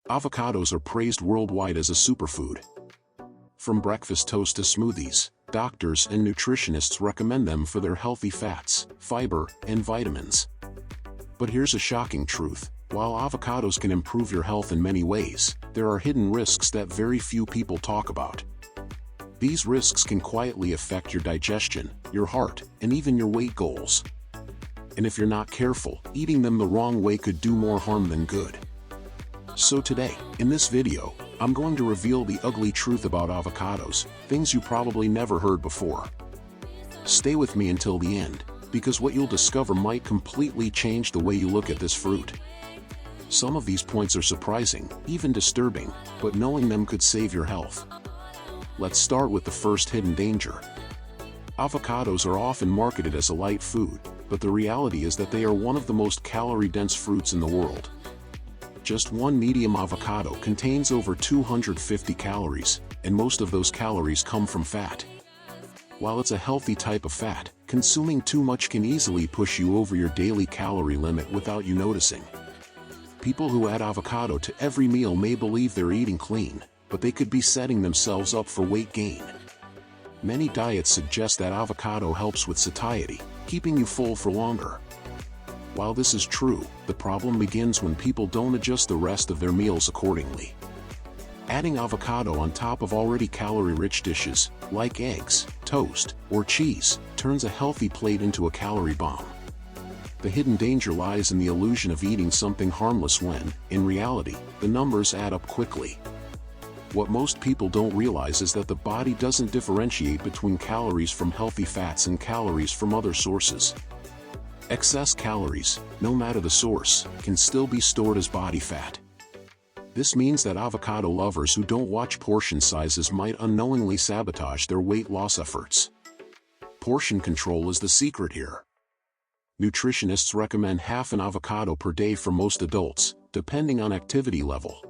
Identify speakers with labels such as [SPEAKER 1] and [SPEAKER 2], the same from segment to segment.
[SPEAKER 1] Avocados are praised worldwide as a superfood. From breakfast toast to smoothies, doctors and nutritionists recommend them for their healthy fats, fiber, and vitamins. But here's a shocking truth. While avocados can improve your health in many ways, there are hidden risks that very few people talk about. These risks can quietly affect your digestion, your heart, and even your weight goals. And if you're not careful, eating them the wrong way could do more harm than good. So today, in this video, I'm going to reveal the ugly truth about avocados, things you probably never heard before. Stay with me until the end, because what you'll discover might completely change the way you look at this fruit. Some of these points are surprising, even disturbing, but knowing them could save your health. Let's start with the first hidden danger. Avocados are often marketed as a light food, but the reality is that they are one of the most calorie-dense fruits in the world. Just one medium avocado contains over 250 calories, and most of those calories come from fat. While it's a healthy type of fat, consuming too much can easily push you over your daily calorie limit without you noticing. People who add avocado to every meal may believe they're eating clean, but they could be setting themselves up for weight gain. Many diets suggest that avocado helps with satiety, keeping you full for longer. While this is true, the problem begins when people don't adjust the rest of their meals accordingly. Adding avocado on top of already calorie-rich dishes, like eggs, toast, or cheese, turns a healthy plate into a calorie bomb. The hidden danger lies in the illusion of eating something harmless when, in reality, the numbers add up quickly. What most people don't realize is that the body doesn't differentiate between calories from healthy fats and calories from other sources. Excess calories, no matter the source, can still be stored as body fat. This means that avocado lovers who don't watch portion sizes might unknowingly sabotage their weight loss efforts. Portion control is the secret here. Nutritionists recommend half an avocado per day for most adults, depending on activity level.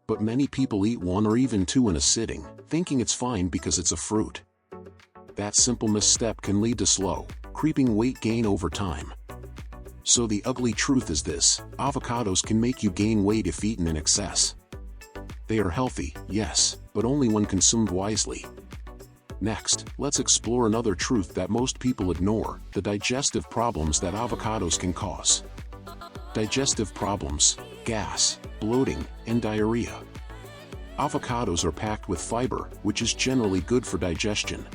[SPEAKER 1] But many people eat one or even two in a sitting, thinking it's fine because it's a fruit. That simple misstep can lead to slow, creeping weight gain over time. So the ugly truth is this: avocados can make you gain weight if eaten in excess. They are healthy, yes, but only when consumed wisely. Next, let's explore another truth that most people ignore: the digestive problems that avocados can cause. Digestive problems, gas, bloating, and diarrhea. Avocados are packed with fiber, which is generally good for digestion.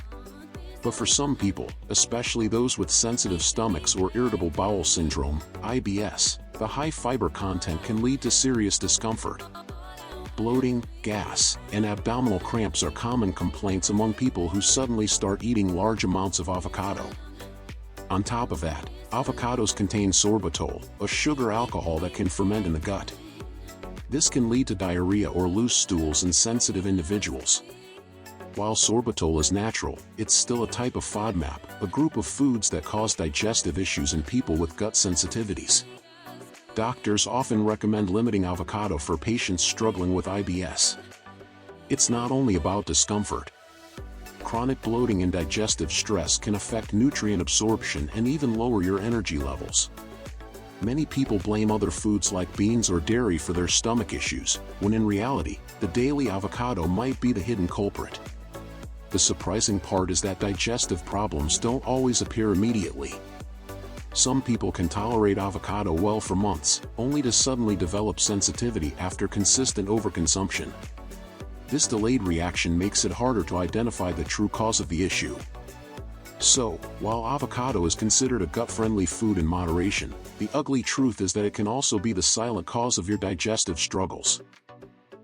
[SPEAKER 1] But for some people, especially those with sensitive stomachs or irritable bowel syndrome, IBS, the high fiber content can lead to serious discomfort. Bloating, gas, and abdominal cramps are common complaints among people who suddenly start eating large amounts of avocado. On top of that, avocados contain sorbitol, a sugar alcohol that can ferment in the gut. This can lead to diarrhea or loose stools in sensitive individuals. While sorbitol is natural, it's still a type of FODMAP, a group of foods that cause digestive issues in people with gut sensitivities. Doctors often recommend limiting avocado for patients struggling with IBS. It's not only about discomfort. Chronic bloating and digestive stress can affect nutrient absorption and even lower your energy levels. Many people blame other foods like beans or dairy for their stomach issues, when in reality, the daily avocado might be the hidden culprit. The surprising part is that digestive problems don't always appear immediately. Some people can tolerate avocado well for months, only to suddenly develop sensitivity after consistent overconsumption. This delayed reaction makes it harder to identify the true cause of the issue. So, while avocado is considered a gut-friendly food in moderation, the ugly truth is that it can also be the silent cause of your digestive struggles.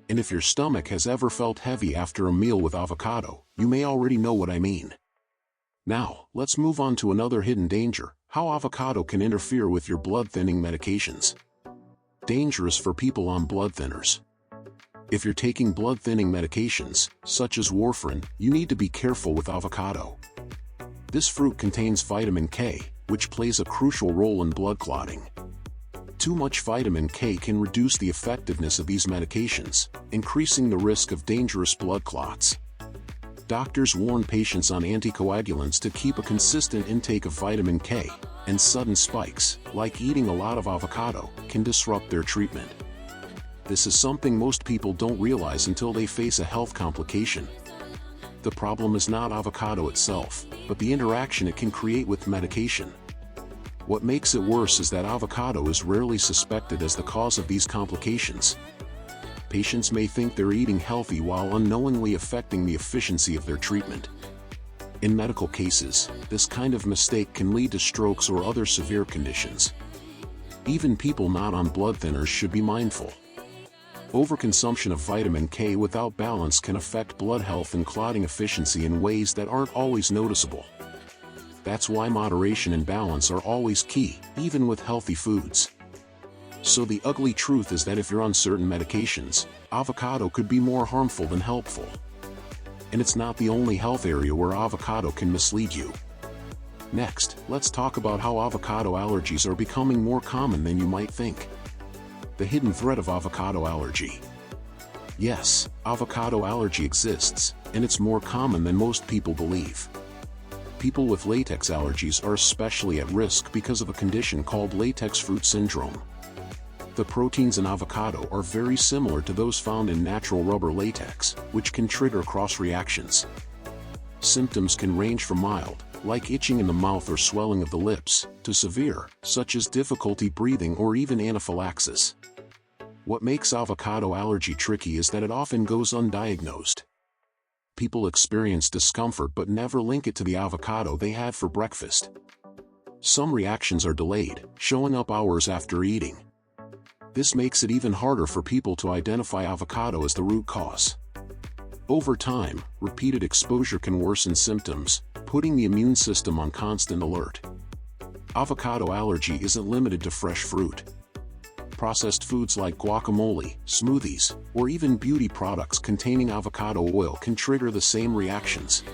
[SPEAKER 1] And if your stomach has ever felt heavy after a meal with avocado, you may already know what I mean. Now, let's move on to another hidden danger: how avocado can interfere with your blood-thinning medications. Dangerous for people on blood thinners. If you're taking blood-thinning medications, such as warfarin, you need to be careful with avocado. This fruit contains vitamin K, which plays a crucial role in blood clotting. Too much vitamin K can reduce the effectiveness of these medications, increasing the risk of dangerous blood clots. Doctors warn patients on anticoagulants to keep a consistent intake of vitamin K, and sudden spikes, like eating a lot of avocado, can disrupt their treatment. This is something most people don't realize until they face a health complication. The problem is not avocado itself, but the interaction it can create with medication. What makes it worse is that avocado is rarely suspected as the cause of these complications. Patients may think they're eating healthy while unknowingly affecting the efficiency of their treatment. In medical cases, this kind of mistake can lead to strokes or other severe conditions. Even people not on blood thinners should be mindful. Overconsumption of vitamin K without balance can affect blood health and clotting efficiency in ways that aren't always noticeable. That's why moderation and balance are always key, even with healthy foods. So the ugly truth is that if you're on certain medications, avocado could be more harmful than helpful. And it's not the only health area where avocado can mislead you. Next, let's talk about how avocado allergies are becoming more common than you might think. The hidden threat of avocado allergy. Yes, avocado allergy exists, and it's more common than most people believe. People with latex allergies are especially at risk because of a condition called latex fruit syndrome. The proteins in avocado are very similar to those found in natural rubber latex, which can trigger cross-reactions. Symptoms can range from mild, like itching in the mouth or swelling of the lips, to severe, such as difficulty breathing or even anaphylaxis. What makes avocado allergy tricky is that it often goes undiagnosed. People experience discomfort but never link it to the avocado they had for breakfast. Some reactions are delayed, showing up hours after eating. This makes it even harder for people to identify avocado as the root cause. Over time, repeated exposure can worsen symptoms, putting the immune system on constant alert. Avocado allergy isn't limited to fresh fruit. Processed foods like guacamole, smoothies, or even beauty products containing avocado oil can trigger the same reactions.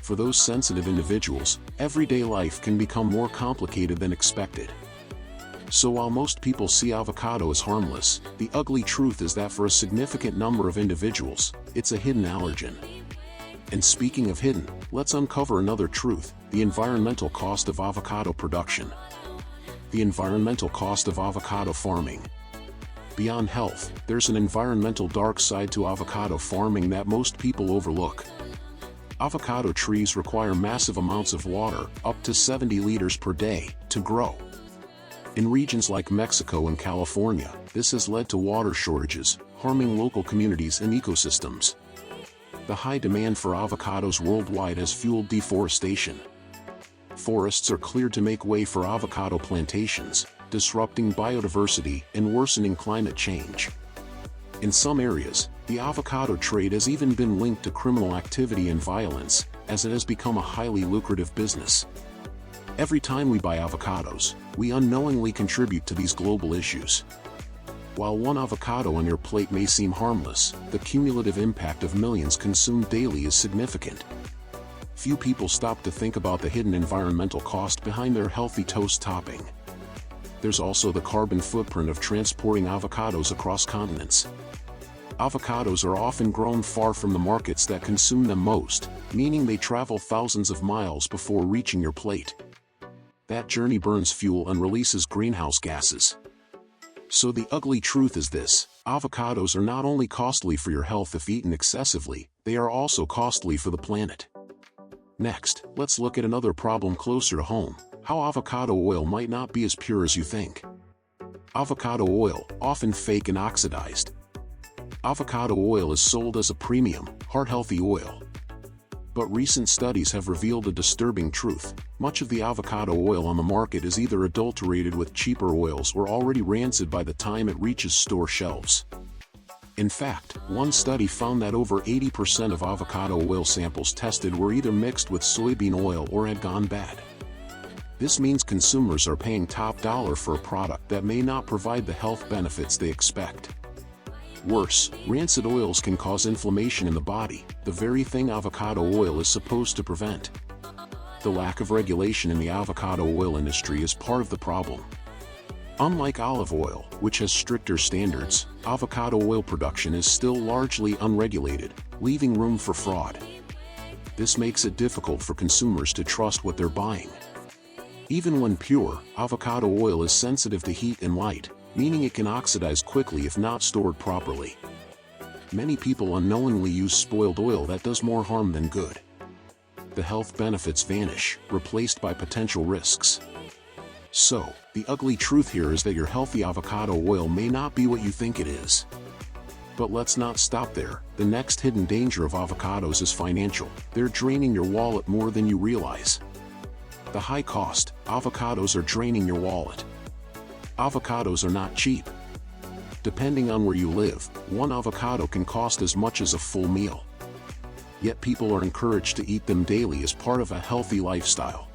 [SPEAKER 1] For those sensitive individuals, everyday life can become more complicated than expected. So while most people see avocado as harmless, the ugly truth is that for a significant number of individuals, it's a hidden allergen. And speaking of hidden, let's uncover another truth: the environmental cost of avocado production. The environmental cost of avocado farming. Beyond health, there's an environmental dark side to avocado farming that most people overlook. Avocado trees require massive amounts of water, up to 70 liters per day, to grow. In regions like Mexico and California, this has led to water shortages, harming local communities and ecosystems. The high demand for avocados worldwide has fueled deforestation. Forests are cleared to make way for avocado plantations, disrupting biodiversity and worsening climate change. In some areas, the avocado trade has even been linked to criminal activity and violence, as it has become a highly lucrative business. Every time we buy avocados, we unknowingly contribute to these global issues. While one avocado on your plate may seem harmless, the cumulative impact of millions consumed daily is significant. Few people stop to think about the hidden environmental cost behind their healthy toast topping. There's also the carbon footprint of transporting avocados across continents. Avocados are often grown far from the markets that consume them most, meaning they travel thousands of miles before reaching your plate. That journey burns fuel and releases greenhouse gases. So the ugly truth is this: avocados are not only costly for your health if eaten excessively, they are also costly for the planet. Next, let's look at another problem closer to home: how avocado oil might not be as pure as you think. Avocado oil, often fake and oxidized. Avocado oil is sold as a premium, heart-healthy oil. But recent studies have revealed a disturbing truth: much of the avocado oil on the market is either adulterated with cheaper oils or already rancid by the time it reaches store shelves. In fact, one study found that over 80% of avocado oil samples tested were either mixed with soybean oil or had gone bad. This means consumers are paying top dollar for a product that may not provide the health benefits they expect. Worse, rancid oils can cause inflammation in the body, the very thing avocado oil is supposed to prevent. The lack of regulation in the avocado oil industry is part of the problem. Unlike olive oil, which has stricter standards, avocado oil production is still largely unregulated, leaving room for fraud. This makes it difficult for consumers to trust what they're buying. Even when pure, avocado oil is sensitive to heat and light, meaning it can oxidize quickly if not stored properly. Many people unknowingly use spoiled oil that does more harm than good. The health benefits vanish, replaced by potential risks. So, the ugly truth here is that your healthy avocado oil may not be what you think it is. But let's not stop there. The next hidden danger of avocados is financial. They're draining your wallet more than you realize. The high cost, avocados are draining your wallet. Avocados are not cheap. Depending on where you live, one avocado can cost as much as a full meal. Yet people are encouraged to eat them daily as part of a healthy lifestyle.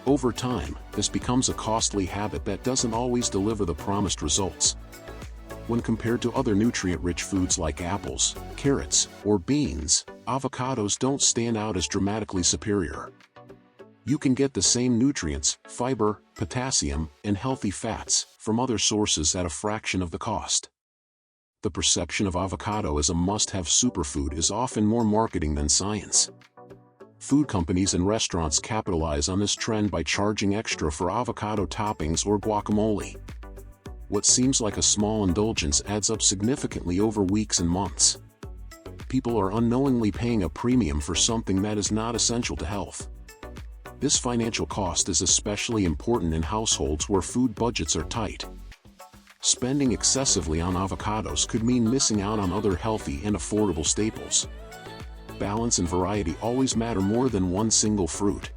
[SPEAKER 1] Over time, this becomes a costly habit that doesn't always deliver the promised results. When compared to other nutrient-rich foods like apples, carrots, or beans, avocados don't stand out as dramatically superior. You can get the same nutrients, fiber, potassium, and healthy fats from other sources at a fraction of the cost. The perception of avocado as a must-have superfood is often more marketing than science. Food companies and restaurants capitalize on this trend by charging extra for avocado toppings or guacamole. What seems like a small indulgence adds up significantly over weeks and months. People are unknowingly paying a premium for something that is not essential to health. This financial cost is especially important in households where food budgets are tight. Spending excessively on avocados could mean missing out on other healthy and affordable staples. Balance and variety always matter more than one single fruit.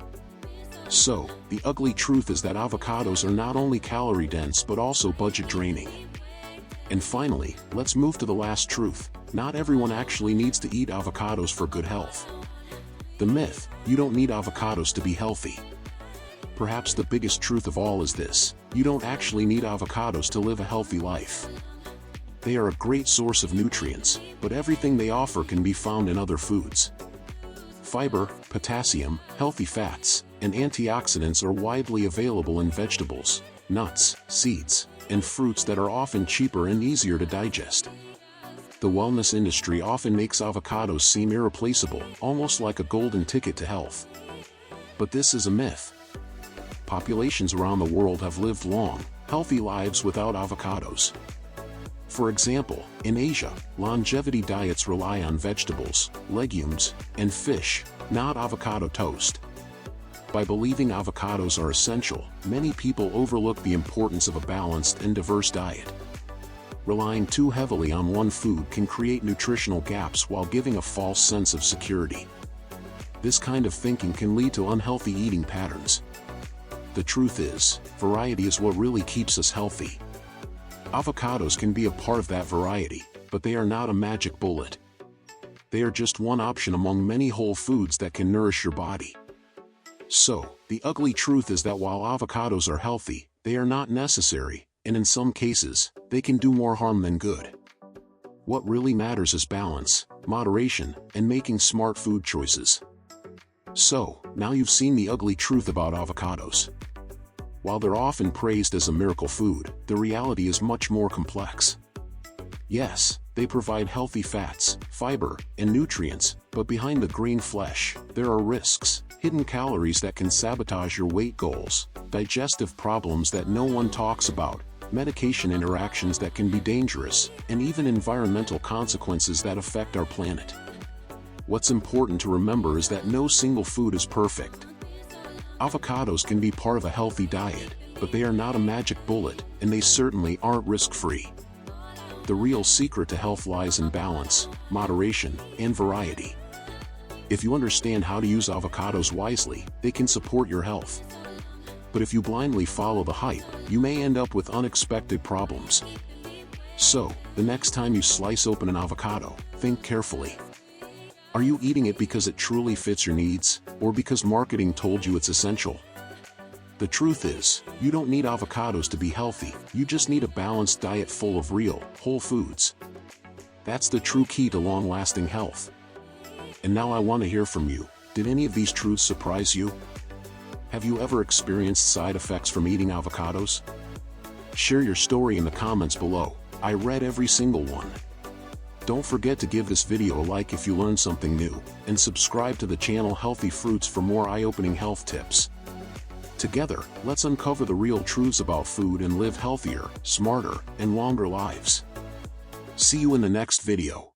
[SPEAKER 1] So, the ugly truth is that avocados are not only calorie-dense but also budget-draining. And finally, let's move to the last truth. Not everyone actually needs to eat avocados for good health. The myth, you don't need avocados to be healthy. Perhaps the biggest truth of all is this: you don't actually need avocados to live a healthy life. They are a great source of nutrients, but everything they offer can be found in other foods. Fiber, potassium, healthy fats, and antioxidants are widely available in vegetables, nuts, seeds, and fruits that are often cheaper and easier to digest. The wellness industry often makes avocados seem irreplaceable, almost like a golden ticket to health. But this is a myth. Populations around the world have lived long, healthy lives without avocados. For example, in Asia, longevity diets rely on vegetables, legumes, and fish, not avocado toast. By believing avocados are essential, many people overlook the importance of a balanced and diverse diet. Relying too heavily on one food can create nutritional gaps while giving a false sense of security. This kind of thinking can lead to unhealthy eating patterns. The truth is, variety is what really keeps us healthy. Avocados can be a part of that variety, but they are not a magic bullet. They are just one option among many whole foods that can nourish your body. So, the ugly truth is that while avocados are healthy, they are not necessary, and in some cases, they can do more harm than good. What really matters is balance, moderation, and making smart food choices. So, now you've seen the ugly truth about avocados. While they're often praised as a miracle food, the reality is much more complex. Yes, they provide healthy fats, fiber, and nutrients, but behind the green flesh, there are risks, hidden calories that can sabotage your weight goals, digestive problems that no one talks about, medication interactions that can be dangerous, and even environmental consequences that affect our planet. What's important to remember is that no single food is perfect. Avocados can be part of a healthy diet, but they are not a magic bullet, and they certainly aren't risk-free. The real secret to health lies in balance, moderation, and variety. If you understand how to use avocados wisely, they can support your health. But if you blindly follow the hype, you may end up with unexpected problems. So, the next time you slice open an avocado, think carefully. Are you eating it because it truly fits your needs, or because marketing told you it's essential? The truth is, you don't need avocados to be healthy, you just need a balanced diet full of real, whole foods. That's the true key to long-lasting health. And now I want to hear from you. Did any of these truths surprise you? Have you ever experienced side effects from eating avocados? Share your story in the comments below. I read every single one. Don't forget to give this video a like if you learned something new, and subscribe to the channel Healthy Fruits for more eye-opening health tips. Together, let's uncover the real truths about food and live healthier, smarter, and longer lives. See you in the next video.